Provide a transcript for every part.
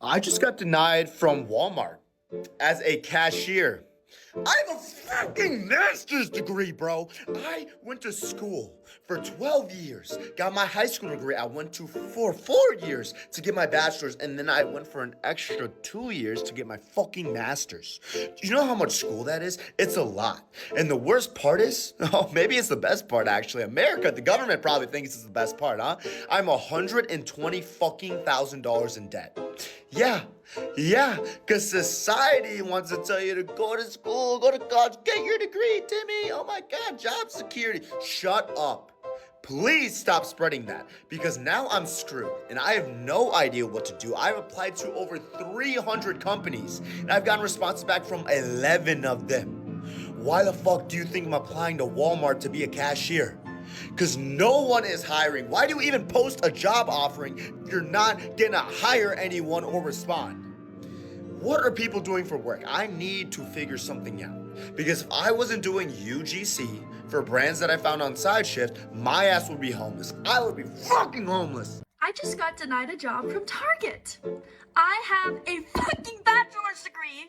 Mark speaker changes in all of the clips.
Speaker 1: I just got denied from Walmart as a cashier. I have a fucking master's degree, bro. I went to school for 12 years, got my high school degree. I went to for 4 years to get my bachelor's, and then I went for an extra 2 years to get my fucking master's. Do you know how much school that is? It's a lot. And the worst part is, oh, maybe it's the best part actually. America, the government probably thinks it's the best part, huh? I'm $120,000 in debt. Yeah, because society wants to tell you to go to school, go to college, get your degree, Timmy. Oh my God, job security. Shut up. Please stop spreading that because now I'm screwed and I have no idea what to do. I've applied to over 300 companies and I've gotten responses back from 11 of them. Why the fuck do you think I'm applying to Walmart to be a cashier? Because no one is hiring. Why do you even post a job offering if you're not gonna hire anyone or respond? What are people doing for work? I need to figure something out. Because if I wasn't doing UGC for brands that I found on SideShift, my ass would be homeless. I would be fucking homeless.
Speaker 2: I just got denied a job from Target. I have a fucking bachelor's degree.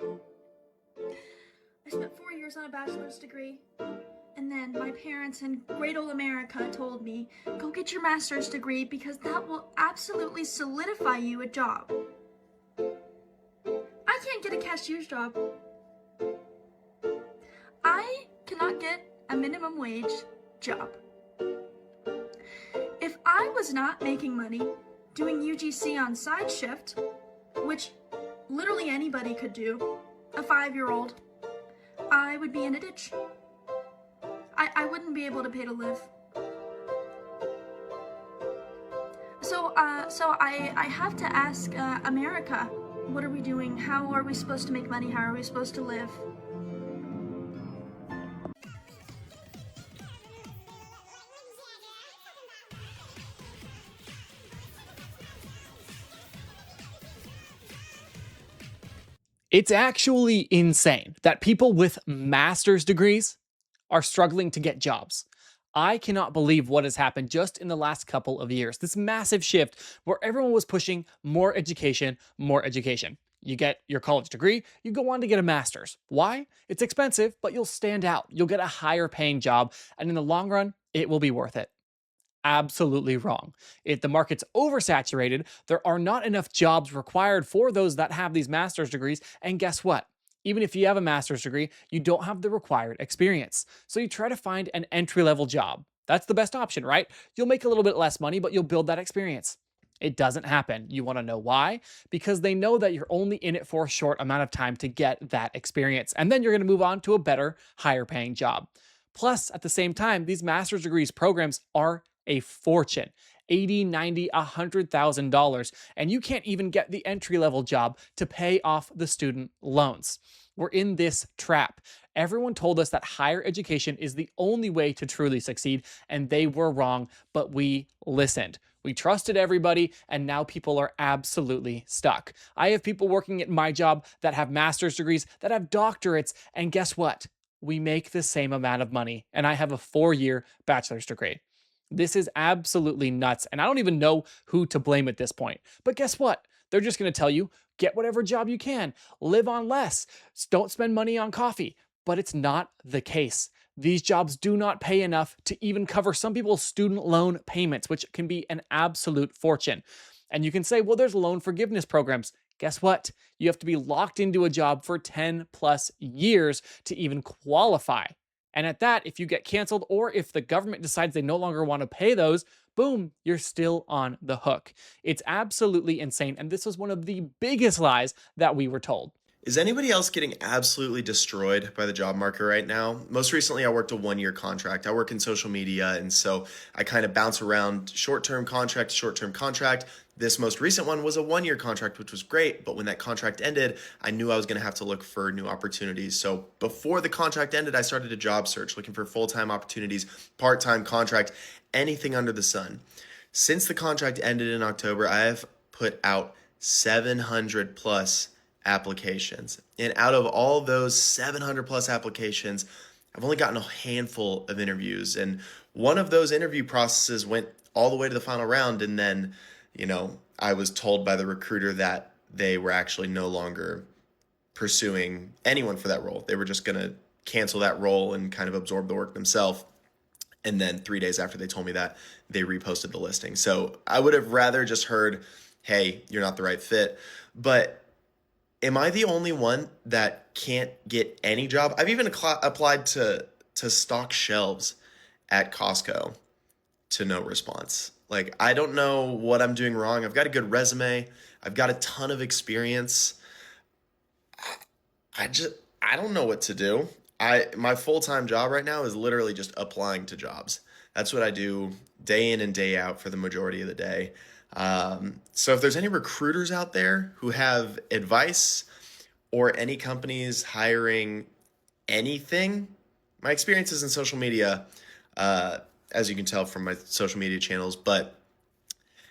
Speaker 2: I spent 4 years on a bachelor's degree. And then my parents in great old America told me, go get your master's degree because that will absolutely solidify you a job. I can't get a cashier's job. I cannot get a minimum wage job. If I was not making money doing UGC on SideShift, which literally anybody could do, a 5-year-old, I would be in a ditch. I wouldn't be able to pay to live. So I have to ask America, what are we doing? How are we supposed to make money? How are we supposed to live?
Speaker 3: It's actually insane that people with master's degrees are struggling to get jobs. I cannot believe what has happened just in the last couple of years. This massive shift where everyone was pushing more education, more education. You get your college degree, you go on to get a master's. Why? It's expensive, but you'll stand out. You'll get a higher paying job, and in the long run, it will be worth it. Absolutely wrong. If the market's oversaturated, there are not enough jobs required for those that have these master's degrees. And guess what? Even if you have a master's degree, you don't have the required experience. So you try to find an entry-level job. That's the best option, right? You'll make a little bit less money, but you'll build that experience. It doesn't happen. You want to know why? Because they know that you're only in it for a short amount of time to get that experience. And then you're going to move on to a better, higher paying job. Plus, at the same time, these master's degrees programs are a fortune. $80, $90, $100,000, and you can't even get the entry-level job to pay off the student loans. We're in this trap. Everyone told us that higher education is the only way to truly succeed, and they were wrong, but we listened. We trusted everybody, and now people are absolutely stuck. I have people working at my job that have master's degrees, that have doctorates, and guess what? We make the same amount of money, and I have a 4-year bachelor's degree. This is absolutely nuts, and I don't even know who to blame at this point. But guess what? They're just going to tell you, get whatever job you can, live on less, don't spend money on coffee. But it's not the case. These jobs do not pay enough to even cover some people's student loan payments, which can be an absolute fortune. And you can say, well, there's loan forgiveness programs. Guess what? You have to be locked into a job for 10 plus years to even qualify. And at that, if you get canceled or if the government decides they no longer want to pay those, boom, you're still on the hook. It's absolutely insane. And this was one of the biggest lies that we were told.
Speaker 4: Is anybody else getting absolutely destroyed by the job market right now? Most recently, I worked a 1-year contract. I work in social media, and so I kind of bounce around short-term contract to short-term contract. This most recent one was a 1-year contract, which was great, but when that contract ended, I knew I was going to have to look for new opportunities. So before the contract ended, I started a job search, looking for full-time opportunities, part-time contract, anything under the sun. Since the contract ended in October, I have put out 700 plus applications. And out of all those 700 plus applications, I've only gotten a handful of interviews. And one of those interview processes went all the way to the final round. And then, I was told by the recruiter that they were actually no longer pursuing anyone for that role. They were just going to cancel that role and kind of absorb the work themselves. And then 3 days after they told me that, they reposted the listing. So I would have rather just heard, hey, you're not the right fit. But am I the only one that can't get any job? I've even applied to stock shelves at Costco to no response. Like, I don't know what I'm doing wrong. I've got a good resume. I've got a ton of experience. I don't know what to do. My full-time job right now is literally just applying to jobs. That's what I do day in and day out for the majority of the day. So if there's any recruiters out there who have advice or any companies hiring anything, my experience is in social media, as you can tell from my social media channels, but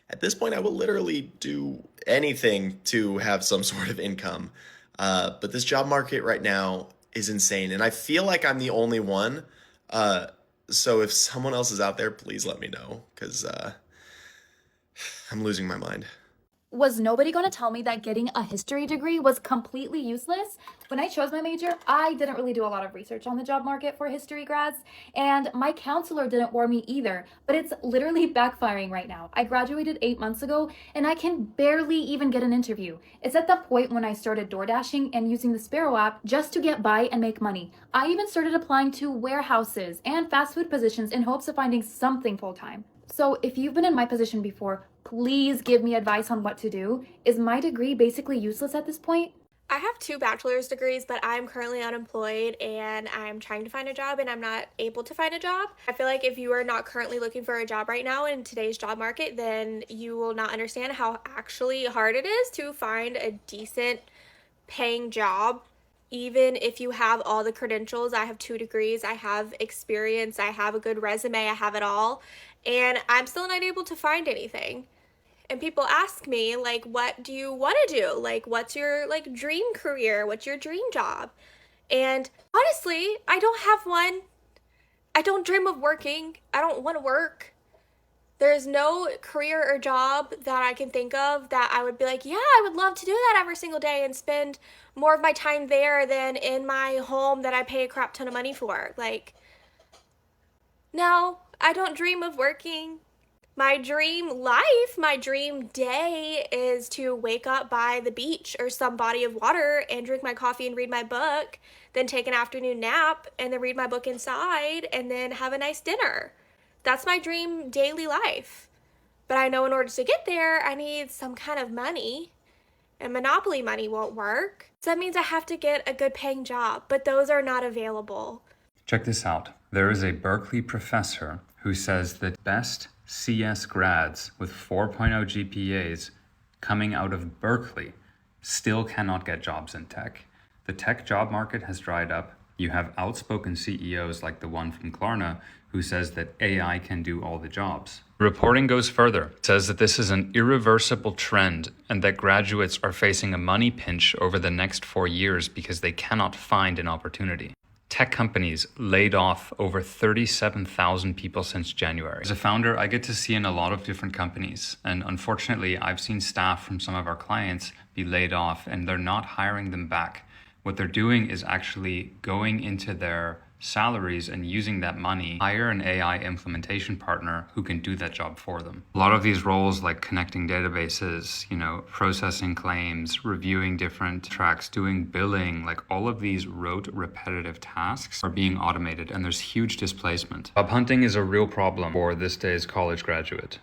Speaker 4: at this point I will literally do anything to have some sort of income. But this job market right now is insane, and I feel like I'm the only one. So if someone else is out there, please let me know, because I'm losing my mind.
Speaker 5: Was nobody going to tell me that getting a history degree was completely useless? When I chose my major, I didn't really do a lot of research on the job market for history grads, and my counselor didn't warn me either, but it's literally backfiring right now. I graduated 8 months ago, and I can barely even get an interview. It's at the point when I started door dashing and using the Sparrow app just to get by and make money. I even started applying to warehouses and fast food positions in hopes of finding something full-time. So if you've been in my position before, please give me advice on what to do. Is my degree basically useless at this point?
Speaker 6: I have 2 bachelor's degrees, but I'm currently unemployed and I'm trying to find a job and I'm not able to find a job. I feel like if you are not currently looking for a job right now in today's job market, then you will not understand how actually hard it is to find a decent paying job. Even if you have all the credentials, I have 2 degrees, I have experience, I have a good resume, I have it all, and I'm still not able to find anything. And people ask me, like, what do you want to do? Like, what's your, like, dream career? What's your dream job? And honestly, I don't have one. I don't dream of working. I don't want to work. There's no career or job that I can think of that I would be like, yeah, I would love to do that every single day and spend more of my time there than in my home that I pay a crap ton of money for. Like, no, I don't dream of working. My dream life, my dream day is to wake up by the beach or some body of water and drink my coffee and read my book, then take an afternoon nap and then read my book inside and then have a nice dinner. That's my dream daily life. But I know in order to get there, I need some kind of money, and Monopoly money won't work. So that means I have to get a good paying job, but those are not available.
Speaker 7: Check this out. There is a Berkeley professor who says that best CS grads with 4.0 GPAs coming out of Berkeley still cannot get jobs in tech. The tech job market has dried up. You have outspoken CEOs like the one from Klarna who says that AI can do all the jobs. Reporting goes further. It says that this is an irreversible trend and that graduates are facing a money pinch over the next 4 years because they cannot find an opportunity. Tech companies laid off over 37,000 people since January. As a founder, I get to see in a lot of different companies, and unfortunately, I've seen staff from some of our clients be laid off and they're not hiring them back. What they're doing is actually going into their salaries and using that money, hire an AI implementation partner who can do that job for them. A lot of these roles like connecting databases, processing claims, reviewing different tracks, doing billing, like all of these rote repetitive tasks are being automated and there's huge displacement. Job hunting is a real problem for this day's college graduate.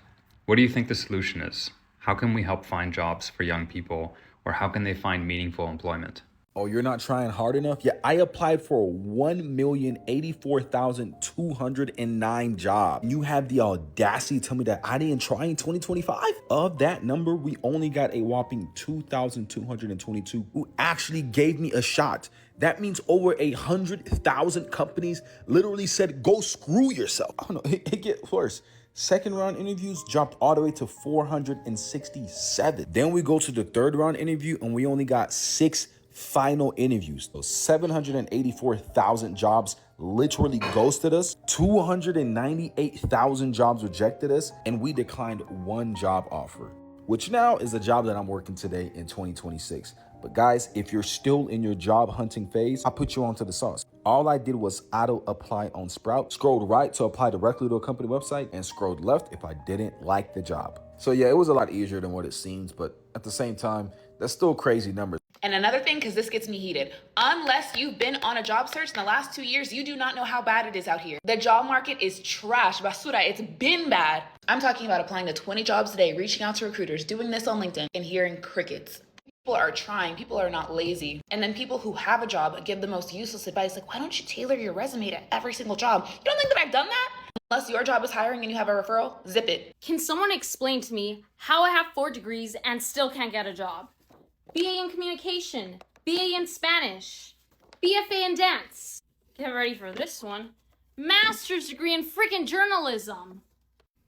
Speaker 7: What do you think the solution is? How can we help find jobs for young people, or how can they find meaningful employment?
Speaker 8: Oh, you're not trying hard enough? Yeah, I applied for 1,084,209 jobs. You have the audacity to tell me that I didn't try in 2025? Of that number, we only got a whopping 2,222 who actually gave me a shot. That means over 100,000 companies literally said, go screw yourself. I don't know, it gets worse. Second round interviews jumped all the way to 467. Then we go to the third round interview and we only got 6 final interviews. So 784,000 jobs literally ghosted us, 298,000 jobs rejected us, and we declined 1 job offer. which now is a job that I'm working today in 2026. But guys, if you're still in your job hunting phase, I put you onto the sauce. All I did was auto apply on Sprout, scrolled right to apply directly to a company website, and scrolled left if I didn't like the job. So yeah, it was a lot easier than what it seems, but at the same time, that's still crazy numbers.
Speaker 9: And another thing, because this gets me heated, unless you've been on a job search in the last 2 years, you do not know how bad it is out here. The job market is trash, basura, it's been bad. I'm talking about applying to 20 jobs a day, reaching out to recruiters, doing this on LinkedIn, and hearing crickets. People are trying, people are not lazy. And then people who have a job give the most useless advice, like, why don't you tailor your resume to every single job? You don't think that I've done that? Unless your job is hiring and you have a referral, zip it.
Speaker 10: Can someone explain to me how I have 4 degrees and still can't get a job? BA in communication, BA in Spanish, BFA in dance. Get ready for this one. Master's degree in freaking journalism.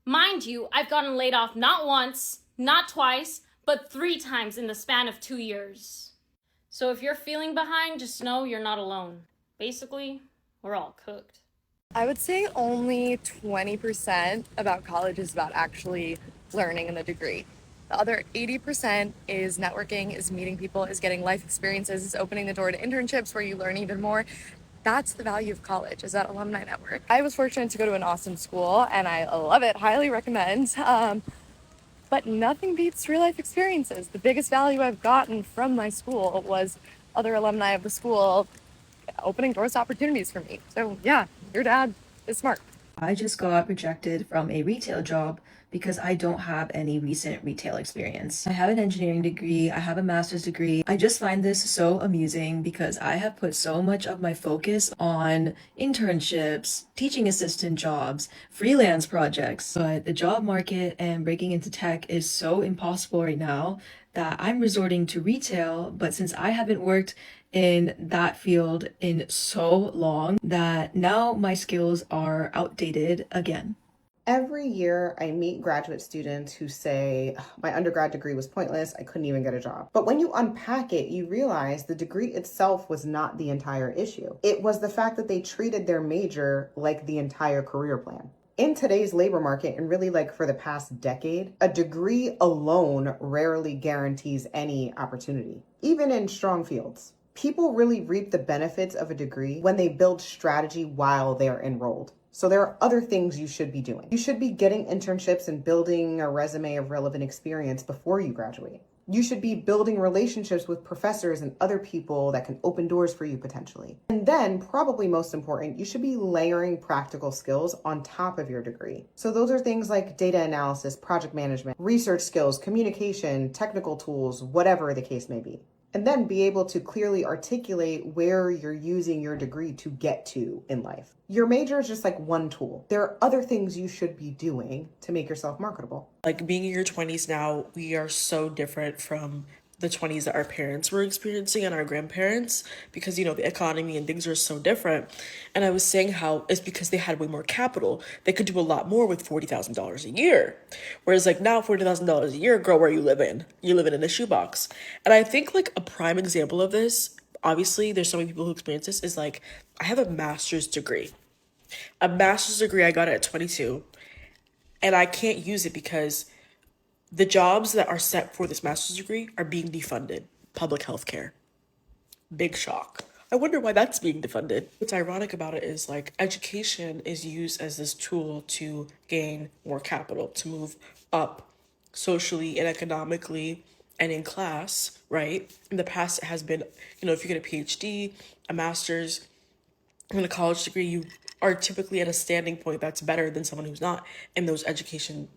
Speaker 10: Mind you, I've gotten laid off not once, not twice, but 3 times in the span of 2 years. So if you're feeling behind, just know you're not alone. Basically, we're all cooked.
Speaker 11: I would say only 20% about college is about actually learning in the degree. The other 80% is networking, is meeting people, is getting life experiences, is opening the door to internships where you learn even more. That's the value of college, is that alumni network. I was fortunate to go to an awesome school and I love it, highly recommend. But nothing beats real life experiences. The biggest value I've gotten from my school was other alumni of the school opening doors to opportunities for me. So yeah, your dad is smart.
Speaker 12: I just got rejected from a retail job because I don't have any recent retail experience. I have an engineering degree, I have a master's degree. I just find this so amusing because I have put so much of my focus on internships, teaching assistant jobs, freelance projects. But the job market and breaking into tech is so impossible right now that I'm resorting to retail. But since I haven't worked in that field in so long that now my skills are outdated again.
Speaker 13: Every year I meet graduate students who say, my undergrad degree was pointless, I couldn't even get a job. But when you unpack it, you realize the degree itself was not the entire issue. It was the fact that they treated their major like the entire career plan. In today's labor market, and really like for the past decade, a degree alone rarely guarantees any opportunity, even in strong fields. People really reap the benefits of a degree when they build strategy while they're enrolled. So there are other things you should be doing. You should be getting internships and building a resume of relevant experience before you graduate. You should be building relationships with professors and other people that can open doors for you potentially. And then, probably most important, you should be layering practical skills on top of your degree. So those are things like data analysis, project management, research skills, communication, technical tools, whatever the case may be. And then be able to clearly articulate where you're using your degree to get to in life. Your major is just like one tool. There are other things you should be doing to make yourself marketable.
Speaker 14: Like being in your 20s now, we are so different from the 20s that our parents were experiencing and our grandparents because, you know, the economy and things are so different. And I was saying how it's because they had way more capital. They could do a lot more with $40,000 a year. Whereas like now, $40,000 a year, girl, where you living? You're living in a shoebox. And I think like a prime example of this, obviously there's so many people who experience this, is like, I have a master's degree. A master's degree I got at 22, and I can't use it because the jobs that are set for this master's degree are being defunded. Public health care. Big shock. I wonder why that's being defunded. What's ironic about it is like education is used as this tool to gain more capital, to move up socially and economically and in class, right? In the past, it has been, you know, if you get a PhD, a master's, and a college degree, you are typically at a standing point that's better than someone who's not in those education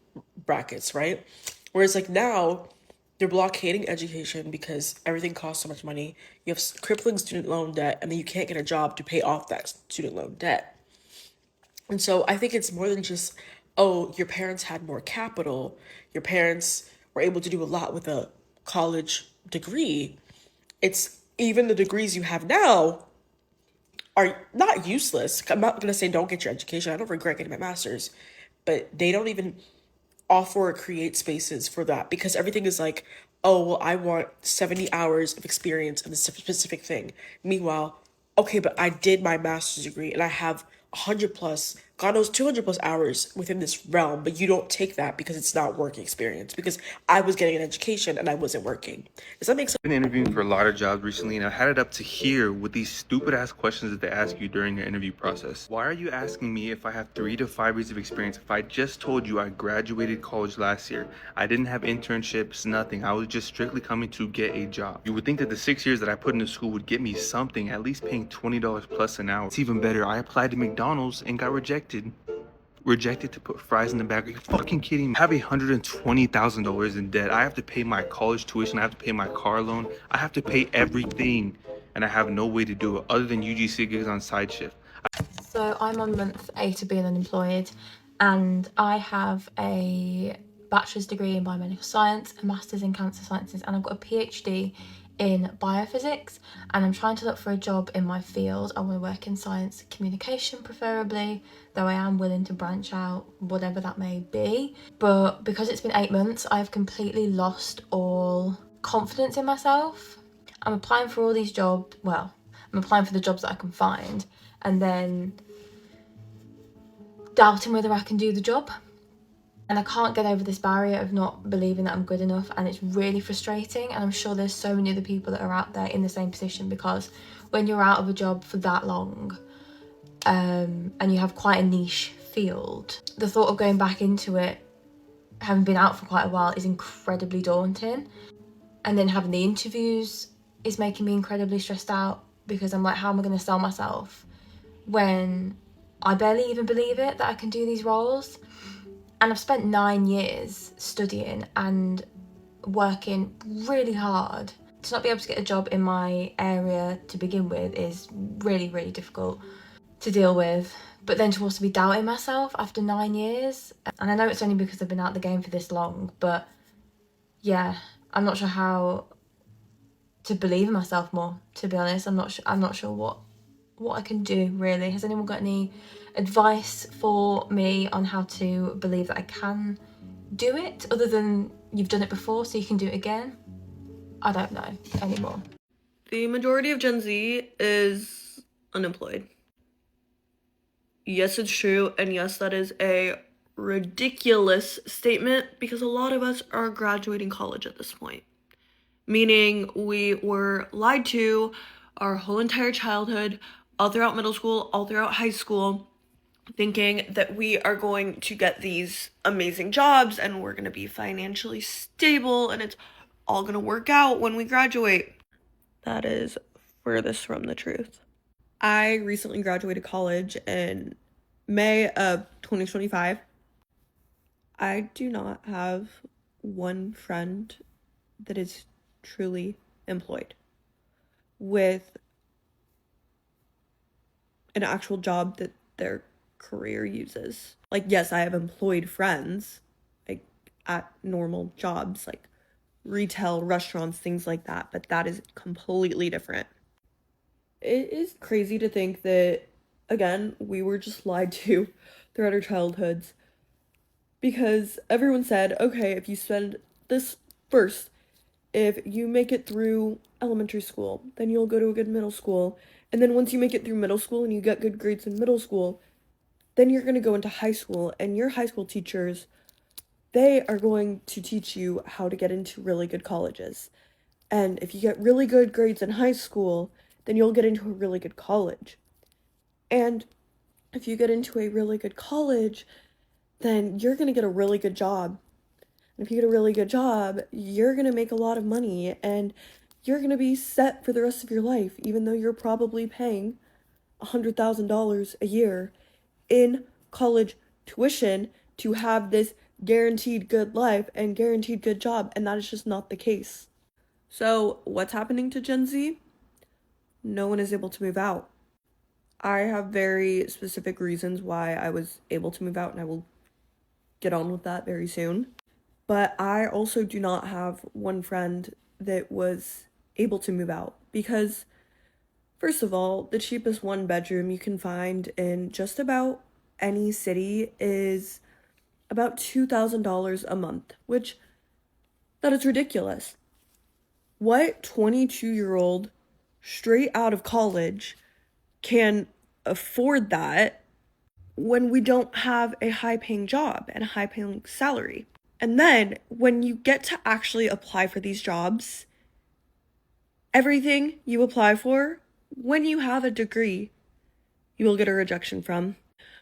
Speaker 14: brackets, right? Whereas like now, they're blockading education because everything costs so much money. You have crippling student loan debt, and then you can't get a job to pay off that student loan debt. And so I think it's more than just, oh, your parents had more capital. Your parents were able to do a lot with a college degree. It's even the degrees you have now are not useless. I'm not going to say don't get your education. I don't regret getting my master's, but they don't even offer or create spaces for that because everything is like, oh, well, I want 70 hours of experience in this specific thing. Meanwhile, okay, but I did my master's degree and I have 100 plus God knows 200 plus hours within this realm, but you don't take that because it's not work experience, because I was getting an education and I wasn't working. Does that make sense?
Speaker 15: I've been interviewing for a lot of jobs recently, and I've had it up to here with these stupid ass questions that they ask you during your interview process. Why are you asking me if I have 3 to 5 years of experience if I just told you I graduated college last year? I didn't have internships, nothing. I was just strictly coming to get a job. You would think that the 6 years that I put into school would get me something, at least paying $20 plus an hour. It's even better, I applied to McDonald's and got rejected to put fries in the bag. Are you fucking kidding me? I have $120,000 in debt. I have to pay my college tuition. I have to pay my car loan. I have to pay everything. And I have no way to do it other than UGC gigs on side shift.
Speaker 16: So I'm on month 8 of being unemployed, and I have a bachelor's degree in biomedical science, a master's in cancer sciences, and I've got a PhD in biophysics, and I'm trying to look for a job in my field. I want to work in science communication preferably, though I am willing to branch out, whatever that may be. But because it's been 8 months, I've completely lost all confidence in myself. I'm applying for all these jobs, well, I'm applying for the jobs that I can find, and then doubting whether I can do the job. And I can't get over this barrier of not believing that I'm good enough, and it's really frustrating. And I'm sure there's so many other people that are out there in the same position, because when you're out of a job for that long, and you have quite a niche field, the thought of going back into it, having been out for quite a while, is incredibly daunting. And then having the interviews is making me incredibly stressed out, because I'm like, how am I going to sell myself when I barely even believe it that I can do these roles? And I've spent 9 years studying and working really hard. To not be able to get a job in my area to begin with is really, really difficult to deal with. But then to also be doubting myself after 9 years. And I know it's only because I've been out of the game for this long, but yeah, I'm not sure how to believe in myself more, to be honest. I'm not sure what I can do, really. Has anyone got any advice for me on how to believe that I can do it, other than you've done it before so you can do it again? I don't know anymore.
Speaker 14: The majority of Gen Z is unemployed. Yes, it's true, and yes, that is a ridiculous statement, because a lot of us are graduating college at this point. Meaning we were lied to our whole entire childhood, all throughout middle school, all throughout high school, thinking that we are going to get these amazing jobs and we're going to be financially stable and it's all going to work out when we graduate. That is furthest from the truth. I recently graduated college in May of 2025. I do not have one friend that is truly employed with an actual job that their career uses. Like, yes, I have employed friends, like, at normal jobs, like retail, restaurants, things like that, but that is completely different. It is crazy to think that, again, we were just lied to throughout our childhoods, because everyone said, okay, if you spend this first, if you make it through elementary school, then you'll go to a good middle school. And then once you make it through middle school and you get good grades in middle school, then you're going to go into high school, and your high school teachers, they are going to teach you how to get into really good colleges. And if you get really good grades in high school, then you'll get into a really good college. And if you get into a really good college, then you're going to get a really good job. And if you get a really good job, you're going to make a lot of money, and you're going to be set for the rest of your life, even though you're probably paying $100,000 a year in college tuition to have this guaranteed good life and guaranteed good job, and that is just not the case. So what's happening to Gen Z? No one is able to move out. I have very specific reasons why I was able to move out, and I will get on with that very soon. But I also do not have one friend that was able to move out, because first of all, the cheapest one bedroom you can find in just about any city is about $2,000 a month, which that is ridiculous. What 22-year-old straight out of college can afford that?
Speaker 17: when we don't have a high paying job and a high paying salary. And then when you get to actually apply for these jobs, everything you apply for, when you have a degree, you will get a rejection from.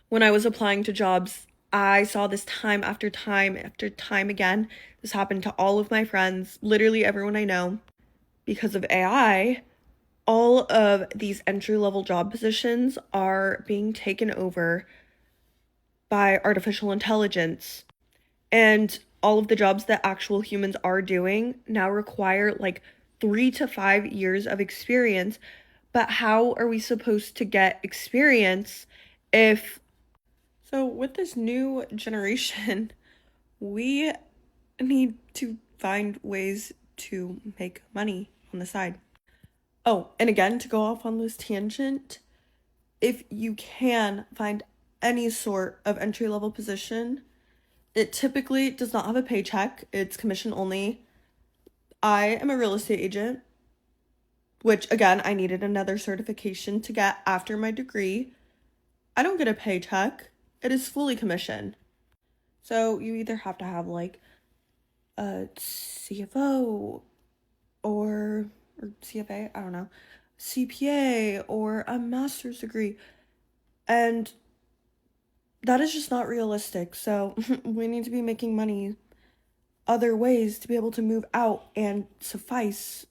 Speaker 17: When I was applying to jobs, I saw this time after time after time again. This happened to all of my friends, literally everyone I know. Because of AI, all of these entry-level job positions are being taken over by artificial intelligence. And all of the jobs that actual humans are doing now require like 3 to 5 years of experience. But how are we supposed to get experience if... So with this new generation, we need to find ways to make money on the side. Oh, and again, to go off on this tangent, if you can find any sort of entry-level position, it typically does not have a paycheck. It's commission only. I am a real estate agent, which again, I needed another certification to get after my degree. I don't get a paycheck. It is fully commission. So you either have to have like a CFO or CFA, I don't know, CPA or a master's degree. And that is just not realistic. So we need to be making money other ways to be able to move out and suffice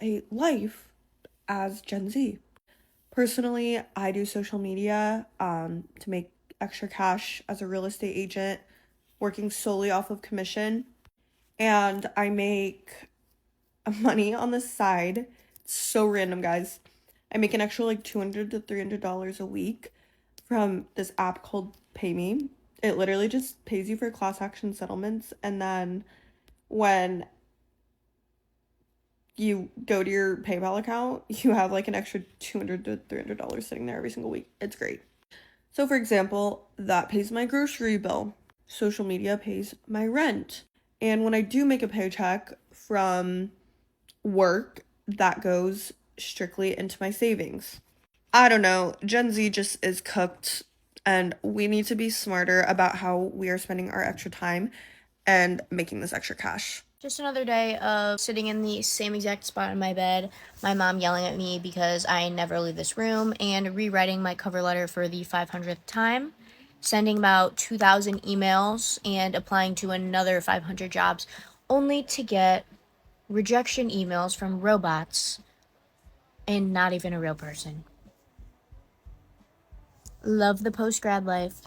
Speaker 17: a life as Gen Z. Personally, I do social media to make extra cash as a real estate agent, working solely off of commission. And I make money on the side. It's so random, guys. I make an extra like $200 to $300 a week from this app called Pay Me. It literally just pays you for class action settlements, and then when you go to your PayPal account, you have like an extra $200 to $300 sitting there every single week. It's great. So for example, that pays my grocery bill. Social media pays my rent. And when I do make a paycheck from work, that goes strictly into my savings. I don't know, Gen Z just is cooked, and we need to be smarter about how we are spending our extra time and making this extra cash.
Speaker 18: Just another day of sitting in the same exact spot in my bed, my mom yelling at me because I never leave this room, and rewriting my cover letter for the 500th time, sending about 2,000 emails, and applying to another 500 jobs, only to get rejection emails from robots and not even a real person. Love the post-grad life.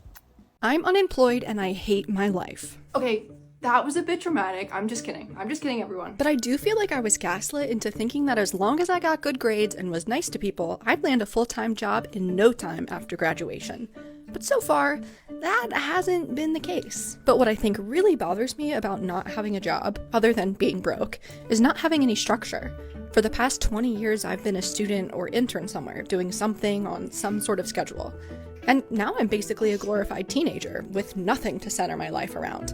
Speaker 19: I'm unemployed and I hate my life.
Speaker 20: Okay, that was a bit dramatic. I'm just kidding, everyone.
Speaker 19: But I do feel like I was gaslit into thinking that as long as I got good grades and was nice to people, I'd land a full-time job in no time after graduation. But so far, that hasn't been the case. But what I think really bothers me about not having a job, other than being broke, is not having any structure. For the past 20 years, I've been a student or intern somewhere, doing something on some sort of schedule. And now I'm basically a glorified teenager, with nothing to center my life around.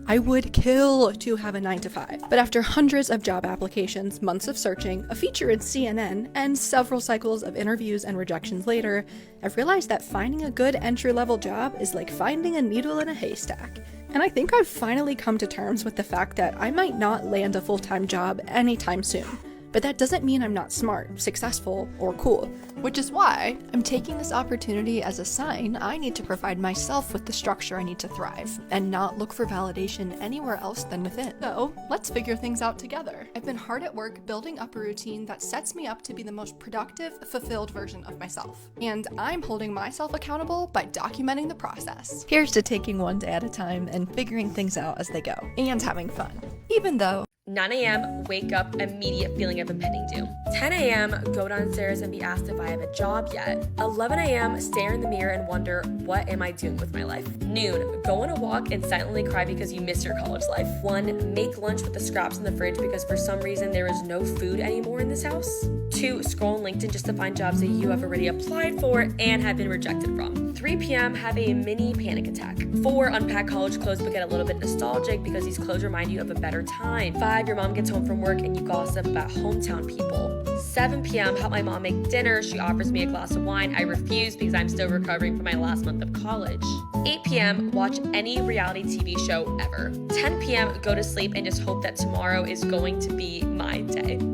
Speaker 19: I would kill to have a 9-to-5. But after hundreds of job applications, months of searching, a feature in CNN, and several cycles of interviews and rejections later, I've realized that finding a good entry-level job is like finding a needle in a haystack. And I think I've finally come to terms with the fact that I might not land a full-time job anytime soon. But that doesn't mean I'm not smart, successful, or cool. Which is why I'm taking this opportunity as a sign I need to provide myself with the structure I need to thrive, and not look for validation anywhere else than within. So, let's figure things out together. I've been hard at work building up a routine that sets me up to be the most productive, fulfilled version of myself. And I'm holding myself accountable by documenting the process. Here's to taking one day at a time and figuring things out as they go, and having fun. Even though
Speaker 21: 9 a.m., wake up, immediate feeling of impending doom. 10 a.m., go downstairs and be asked if I have a job yet. 11 a.m., stare in the mirror and wonder, what am I doing with my life? Noon, go on a walk and silently cry because you miss your college life. 1, make lunch with the scraps in the fridge because for some reason there is no food anymore in this house. 2, scroll on LinkedIn just to find jobs that you have already applied for and have been rejected from. 3 p.m., have a mini panic attack. 4, unpack college clothes but get a little bit nostalgic because these clothes remind you of a better time. 5, 5, your mom gets home from work and you gossip about hometown people. 7 p.m., help my mom make dinner. She offers me a glass of wine. I refuse because I'm still recovering from my last month of college. 8 p.m., watch any reality TV show ever. 10 p.m., go to sleep and just hope that tomorrow is going to be my day.